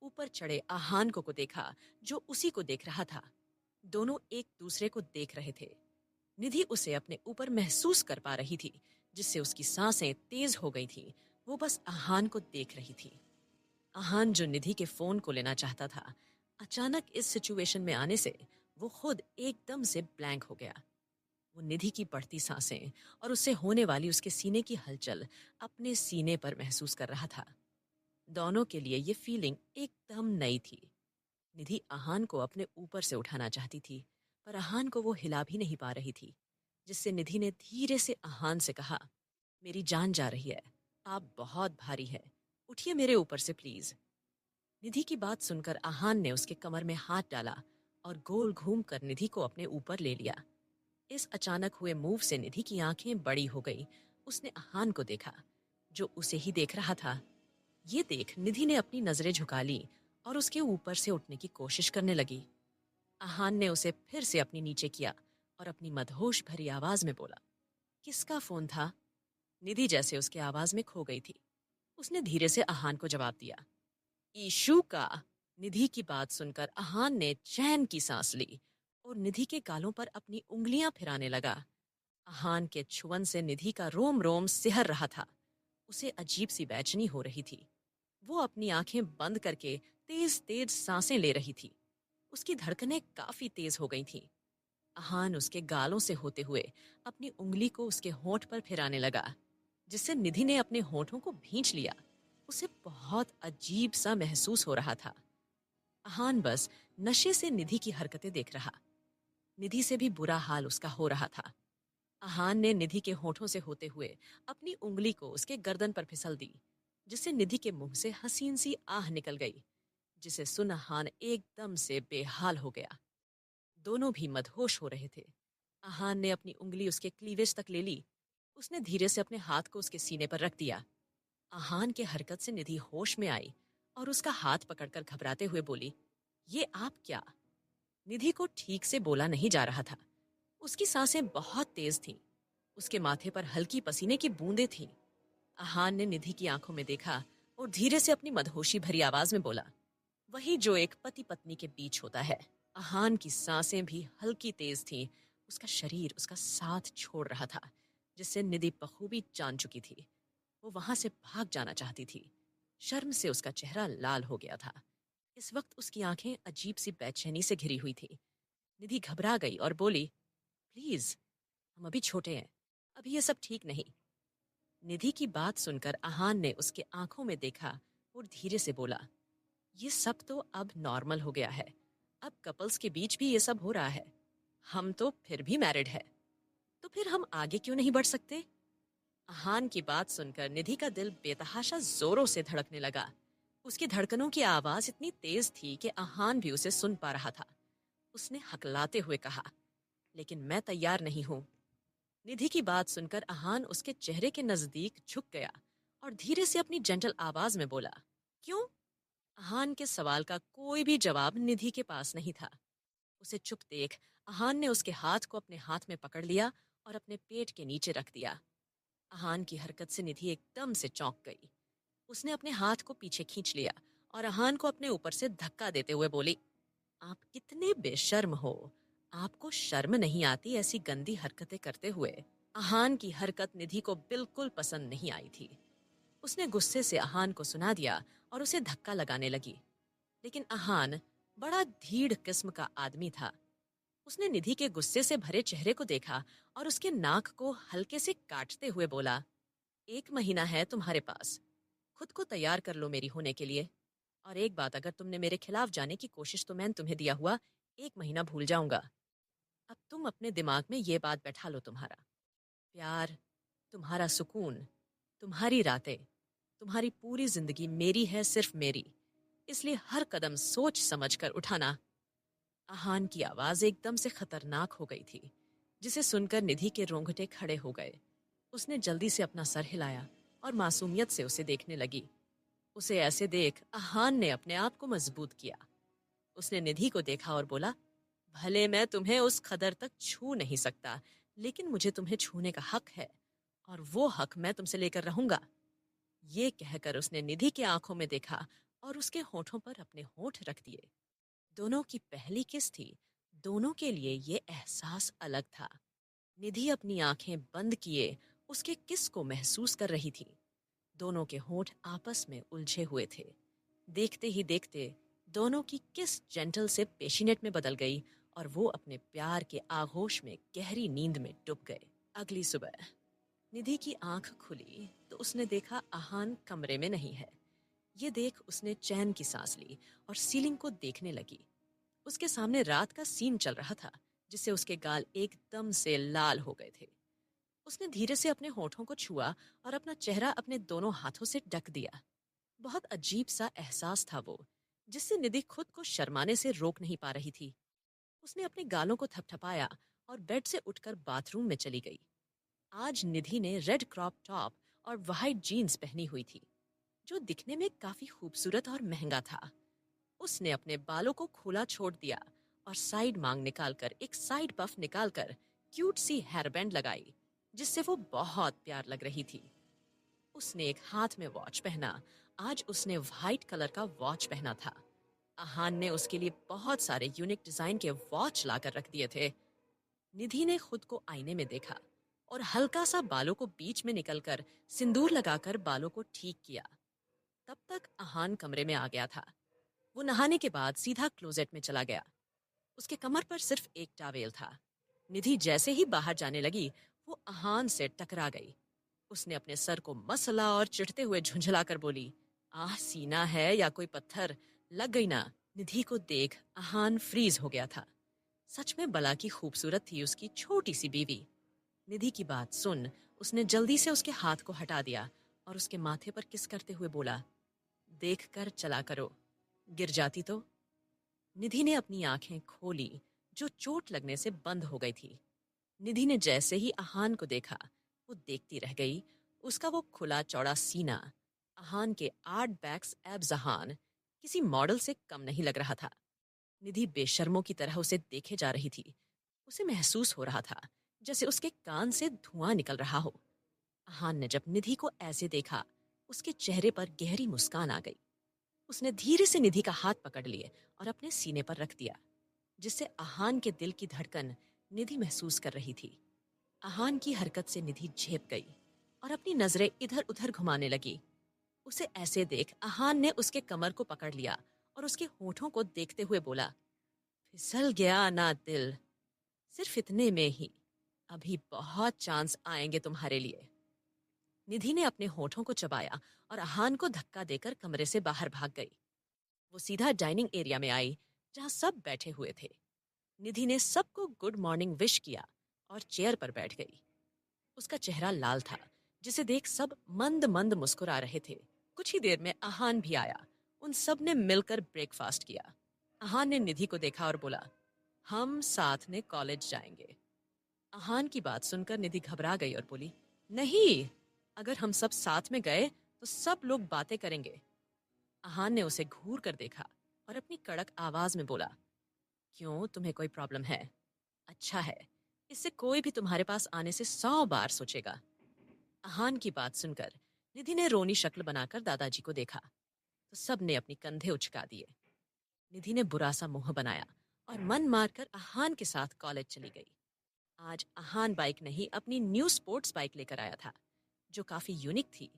ऊपर चढ़े आहान को देखा जो उसी को देख रहा था। दोनों एक दूसरे को देख रहे थे। निधि उसे अपने ऊपर महसूस कर पा रही थी, जिससे उसकी सांसें तेज हो गई थी। वो बस आहान को देख रही थी। आहान जो निधि के फोन को लेना चाहता था, अचानक इस सिचुएशन में आने से वो खुद एकदम से ब्लैंक हो गया। वो निधि की बढ़ती सांसें और उससे होने वाली उसके सीने की हलचल अपने सीने पर महसूस कर रहा था। दोनों के लिए ये फीलिंग एकदम नई थी। निधि आहान को अपने ऊपर से उठाना चाहती थी, पर आहान को वो हिला भी नहीं पा रही थी, जिससे निधि ने धीरे से आहान से कहा, मेरी जान जा रही है, आप बहुत भारी है, उठिए मेरे ऊपर से प्लीज। निधि की बात सुनकर आहान ने उसके कमर में हाथ डाला और गोल घूम कर निधि को अपने ऊपर ले लिया। इस अचानक हुए मूव से निधि की आंखें बड़ी हो गई। उसने आहान को देखा, जो उसे ही देख रहा था। ये देख निधि ने अपनी नजरें झुका ली और उसके ऊपर से उठने की कोशिश करने लगी। आहान ने उसे फिर से अपनी नीचे किया और अपनी मदहोश भरी आवाज में बोला, किसका फोन था? निधि जैसे उसकी आवाज में खो गई थी। उसने धीरे से आहान को जवाब दिया, ईशू का। निधि की बात सुनकर आहान ने चैन की सांस ली और निधि के गालों पर अपनी उंगलियां फिराने लगा। आहान के छुअन से निधि का रोम रोम सिहर रहा था। उसे अजीब सी बेचैनी हो रही थी। वो अपनी आंखें बंद करके तेज तेज सांसें ले रही थी। उसकी धड़कनें काफी तेज हो गई थीं। आहान उसके गालों से होते हुए अपनी उंगली को उसके होंठ पर फिराने लगा, जिससे निधि ने अपने होंठों को भींच लिया। उसे बहुत अजीब सा महसूस हो रहा था। आहान बस नशे से निधि की हरकतें देख रहा। निधि से भी बुरा हाल उसका हो रहा था। आहान ने निधि के होठों से होते हुए अपनी उंगली को उसके गर्दन पर फिसल दी, जिससे निधि के मुंह से हसीन सी आह निकल गई, जिसे सुन आहान एकदम से बेहाल हो गया। दोनों भी मदहोश हो रहे थे। आहान ने अपनी उंगली उसके क्लीवेज तक ले ली। उसने धीरे से अपने हाथ को उसके सीने पर रख दिया। आहान के हरकत से निधि होश में आई और उसका हाथ पकड़कर घबराते हुए बोली, ये आप क्या? निधि को ठीक से बोला नहीं जा रहा था। उसकी सांसें बहुत तेज थीं। उसके माथे पर हल्की पसीने की बूंदें थीं। आहान ने निधि की आंखों में देखा और धीरे से अपनी मदहोशी भरी आवाज में बोला, वही जो एक पति पत्नी के बीच होता है। आहान की सांसें भी हल्की तेज थीं। उसका शरीर उसका साथ छोड़ रहा था, जिससे निधि बखूबी जान चुकी थी। वो वहां से भाग जाना चाहती थी। शर्म से उसका चेहरा लाल हो गया था। इस वक्त उसकी आंखें अजीब सी बेचैनी से घिरी हुई थी। निधि घबरा गई और बोली, प्लीज, हम अभी छोटे हैं, अभी ये सब ठीक नहीं। निधि की बात सुनकर आहान ने उसके आंखों में देखा और धीरे से बोला, ये सब तो अब नॉर्मल हो गया है। अब कपल्स के बीच भी ये सब हो रहा है। हम तो फिर भी मैरिड है, तो फिर हम आगे क्यों नहीं बढ़ सकते? आहान की बात सुनकर निधि का दिल बेतहाशा जोरों से धड़कने लगा। उसकी धड़कनों की आवाज इतनी तेज थी कि आहान भी उसे सुन पा रहा था। उसने हकलाते हुए कहा, लेकिन मैं तैयार नहीं हूं। निधि की बात सुनकर आहान उसके चेहरे के नजदीक झुक गया और धीरे से अपनी जेंटल आवाज में बोला, क्यों? आहान के सवाल का कोई भी जवाब निधि के पास नहीं था। उसे चुप देख आहान ने उसके हाथ को अपने हाथ में पकड़ लिया और अपने पेट के नीचे रख दिया। आहान की हरकत से निधि एकदम से चौंक गई। उसने अपने हाथ को पीछे खींच लिया और आहान को अपने ऊपर से धक्का देते हुए बोली, आप कितने बेशर्म हो। आपको शर्म नहीं आती ऐसी गंदी हरकतें करते हुए? आहान की हरकत निधि को बिल्कुल पसंद नहीं आई थी। उसने गुस्से से आहान को सुना दिया और उसे धक्का लगाने लगी। लेकिन आहान बड़ा धीड़ किस्म का आदमी था। उसने निधि के गुस्से से भरे चेहरे को देखा और उसके नाक को हल्के से काटते हुए बोला, 1 महीना है तुम्हारे पास, खुद को तैयार कर लो मेरी होने के लिए। और एक बात, अगर तुमने मेरे खिलाफ जाने की कोशिश तो मैंने तुम्हें दिया हुआ 1 महीना भूल जाऊंगा। अब तुम अपने दिमाग में ये बात बैठा लो, तुम्हारा प्यार, तुम्हारा सुकून, तुम्हारी रातें, तुम्हारी पूरी जिंदगी मेरी है, सिर्फ मेरी। इसलिए हर कदम सोच समझ कर उठाना। आहान की आवाज एकदम से खतरनाक हो गई थी, जिसे सुनकर निधि के रोंगटे खड़े हो गए। उसने जल्दी से अपना सर हिलाया और मासूमियत से उसे देखने लगी। उसे ऐसे देख आहान ने अपने आप को मजबूत किया। उसने निधि को देखा और बोला, भले मैं तुम्हें उस कदर तक छू नहीं सकता, लेकिन मुझे तुम्हें छूने का हक है, और वो हक मैं तुमसे लेकर रहूंगा। ये कहकर उसने निधि के आंखों में देखा और उसके होठों पर अपने होठ रख दिए। दोनों की पहली किस थी। दोनों के लिए ये एहसास अलग था। निधि अपनी आंखें बंद किए उसके किस को महसूस कर रही थी। दोनों के होठ आपस में उलझे हुए थे। देखते ही देखते दोनों की किस जेंटल से पेशीनेट में बदल गई और वो अपने प्यार के आगोश में गहरी नींद में डूब गए। अगली सुबह निधि की आंख खुली तो उसने देखा आहान कमरे में नहीं है। ये देख उसने चैन की सांस ली और सीलिंग को देखने लगी। उसके सामने रात का सीन चल रहा था जिससे उसके गाल एकदम से लाल हो गए थे। उसने धीरे से अपने होठों को छुआ और अपना चेहरा अपने दोनों हाथों से ढक दिया। बहुत अजीब सा एहसास था वो, जिससे निधि खुद को शर्माने से रोक नहीं पा रही थी। उसने अपने गालों को थपथपाया और बेड से उठकर बाथरूम में चली गई। आज निधि ने रेड क्रॉप टॉप और वाइट जीन्स पहनी हुई थी, जो दिखने में काफी खूबसूरत और महंगा था। उसने अपने बालों को खुला छोड़ दिया और साइड मांग निकालकर एक साइड पफ निकालकर क्यूट सी हेयरबैंड लगाई, जिससे वो बहुत प्यार लग रही थी। उसने एक हाथ में वॉच पहना। आज उसने वाइट कलर का वॉच पहना था। आहान ने उसके लिए बहुत सारे यूनिक डिजाइन के वॉच लाकर रख दिए थे। निधि ने खुद को आईने में देखा और हल्का सा बालों को बीच में निकलकर सिंदूर लगाकर बालों को ठीक किया। तब तक आहान कमरे में आ गया था। वो नहाने के बाद सीधा क्लोजेट में चला गया। उसके कमर पर सिर्फ एक टावेल था। निधि जैसे ही बाहर जाने लगी, वो आहान से टकरा गई। उसने अपने सर को मसला और चिढ़ते हुए झुंझला कर बोली, आह, सीना है या कोई पत्थर, लग गई ना। निधि को देख आहान फ्रीज हो गया था। सच में बला की खूबसूरत थी उसकी छोटी सी बीवी। निधि की बात सुन उसने जल्दी से उसके हाथ को हटा दिया और उसके माथे पर किस करते हुए बोला, देख कर चला करो, गिर जाती तो। निधि ने अपनी आंखें खोली, जो चोट लगने से बंद हो गई थी। निधि ने जैसे ही आहान को देखा, वो देखती रह गई। उसका वो खुला चौड़ा सीना, आहान के 8 बैक्स एब्स, आहान किसी मॉडल से कम नहीं लग रहा था। निधि बेशर्मों की तरह उसे देखे जा रही थी। उसे महसूस हो रहा था जैसे उसके कान से धुआं निकल रहा हो। आहान ने जब निधि को ऐसे देखा, उसके चेहरे पर गहरी मुस्कान आ गई। उसने धीरे से निधि का हाथ पकड़ लिए और अपने सीने पर रख दिया, जिससे आहान के दिल की धड़कन निधि महसूस कर रही थी। आहान की हरकत से निधि झेप गई और अपनी नजरें इधर उधर घुमाने लगी। उसे ऐसे देख आहान ने उसके कमर को पकड़ लिया और उसके होठों को देखते हुए बोला, फिसल गया ना दिल, सिर्फ इतने में ही, अभी बहुत चांस आएंगे तुम्हारे लिए। निधि ने अपने होठों को चबाया और आहान को धक्का देकर कमरे से बाहर भाग गई। वो सीधा डाइनिंग एरिया में आई, जहां सब बैठे हुए थे। निधि ने सबको गुड मॉर्निंग विश किया और चेयर पर बैठ गई। उसका चेहरा लाल था, जिसे देख सब मंद मंद मुस्कुरा रहे थे। कुछ ही देर में आहान भी आया। उन सब ने मिलकर ब्रेकफास्ट किया। आहान ने निधि को देखा और बोला, हम साथ में कॉलेज जाएंगे। आहान की बात सुनकर निधि घबरा गई और बोली, नहीं, अगर हम सब साथ में गए तो सब लोग बातें करेंगे। आहान ने उसे घूर कर देखा और अपनी कड़क आवाज में बोला, क्यों, तुम्हें कोई प्रॉब्लम है? अच्छा है, इससे कोई भी तुम्हारे पास आने से 100 बार सोचेगा। आहान की बात सुनकर निधि ने रोनी शक्ल बनाकर दादाजी को देखा तो सब ने अपनी कंधे उचका दिए। निधि ने बुरा सा मुंह बनाया और मन मारकर आहान के साथ कॉलेज चली गई। आज आहान बाइक नहीं, अपनी न्यू स्पोर्ट्स बाइक लेकर आया था, जो काफी यूनिक थी।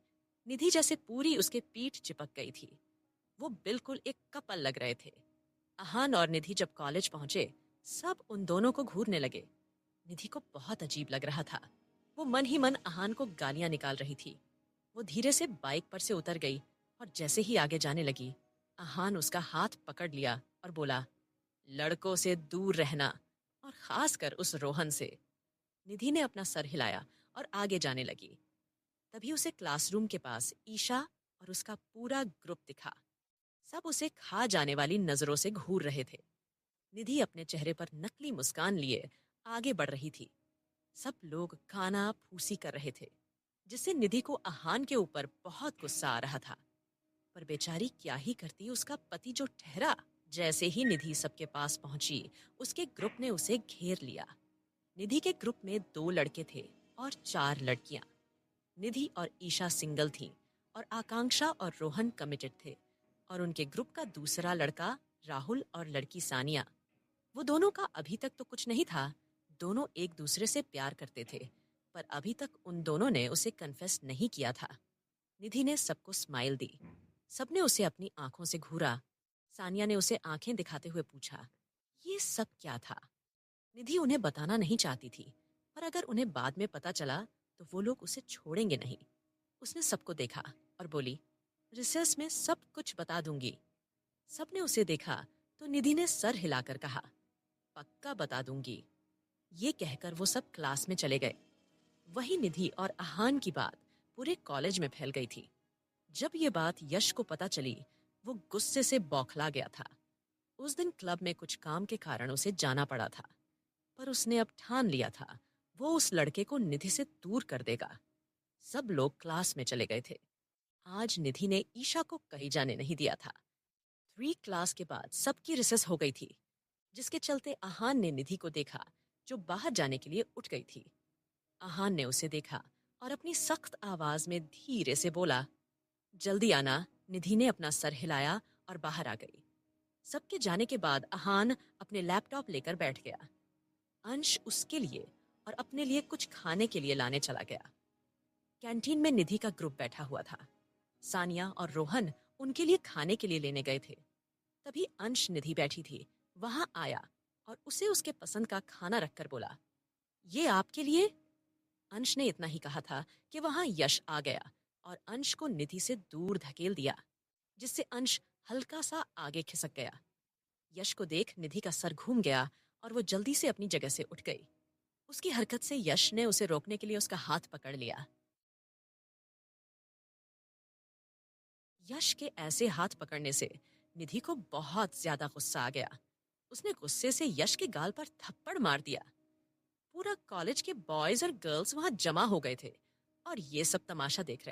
निधि जैसे पूरी उसके पीठ चिपक गई थी। वो बिल्कुल एक कपल लग रहे थे। आहान और निधि जब कॉलेज पहुंचे, सब उन दोनों को घूरने लगे। निधि को बहुत अजीब लग रहा था। वो मन ही मन आहान को गालियां निकाल रही थी। वो धीरे से बाइक पर से उतर गई और जैसे ही आगे जाने लगी, आहान उसका हाथ पकड़ लिया और बोला, लड़कों से दूर रहना, और खासकर उस रोहन से। निधि ने अपना सर हिलाया और आगे जाने लगी। तभी उसे क्लासरूम के पास ईशा और उसका पूरा ग्रुप दिखा। सब उसे खा जाने वाली नजरों से घूर रहे थे। निधि अपने चेहरे पर नकली मुस्कान लिए आगे बढ़ रही थी। सब लोग खाना फूसी कर रहे थे, जिससे निधि को आहान के ऊपर बहुत गुस्सा आ रहा था। पर बेचारी क्या ही करती, उसका पति जो ठहरा। जैसे ही निधि सबके पास पहुंची, उसके ग्रुप ने उसे घेर लिया। निधि के ग्रुप में 2 लड़के थे और 4 लड़कियां। निधि और ईशा सिंगल थीं और आकांक्षा और रोहन कमिटेड थे, और उनके ग्रुप का दूसरा लड़का राहुल और लड़की सानिया। वो दोनों का अभी तक तो कुछ नहीं था। दोनों एक दूसरे से प्यार करते थे, पर अभी तक उन दोनों ने उसे कन्फेस नहीं किया था। निधि ने सबको स्माइल दी। सबने उसे अपनी आंखों से घूरा। सानिया ने उसे आंखें दिखाते हुए पूछा, ये सब क्या था? निधि उन्हें बताना नहीं चाहती थी, पर अगर उन्हें बाद में पता चला तो वो लोग उसे छोड़ेंगे नहीं। उसने सबको देखा और बोली, रिसेस में सब कुछ बता दूंगी। सबने उसे देखा तो निधि ने सर हिलाकर कहा, पक्का बता दूंगी। ये कहकर वो सब क्लास में चले गए। वही निधि और आहान की बात पूरे कॉलेज में फैल गई थी। जब ये बात यश को पता चली, वो गुस्से से बौखला गया था। उस दिन क्लब में कुछ काम के कारण उसे जाना पड़ा था, पर उसने अब ठान लिया था वो उस लड़के को निधि से दूर कर देगा। सब लोग क्लास में चले गए थे। आज निधि ने ईशा को कहीं जाने नहीं दिया था। 3 क्लास के बाद सबकी रिसेस हो गई थी, जिसके चलते आहान ने निधि को देखा, जो बाहर जाने के लिए उठ गई थी। आहान ने उसे देखा और अपनी सख्त आवाज में धीरे से बोला, जल्दी आना। निधि ने अपना सर हिलाया और बाहर आ गई। सबके जाने के बाद आहान अपने लैपटॉप लेकर बैठ गया। अंश उसके लिए और अपने लिए कुछ खाने के लिए लाने चला गया। कैंटीन में निधि का ग्रुप बैठा हुआ था। सानिया और रोहन उनके लिए खाने के लिए लेने गए थे। तभी अंश निधि बैठी थी वहां आया और उसे उसके पसंद का खाना रखकर बोला, ये आपके लिए। अंश ने इतना ही कहा था कि वहां यश आ गया और अंश को निधि से दूर धकेल दिया, जिससे अंश हल्का सा आगे खिसक गया। यश को देख निधि का सर घूम गया और वो जल्दी से अपनी जगह से उठ गई। उसकी हरकत से यश ने उसे रोकने के लिए उसका हाथ पकड़ लिया। यश के ऐसे हाथ पकड़ने से निधि को बहुत ज्यादा गुस्सा आ गया। उसने गुस्से से यश के गाल पर थप्पड़ मार दिया। पूरा कॉलेज के बॉयज और गर्ल्स वहां जमा हो गए थे और ये सब तमाशा देख रहे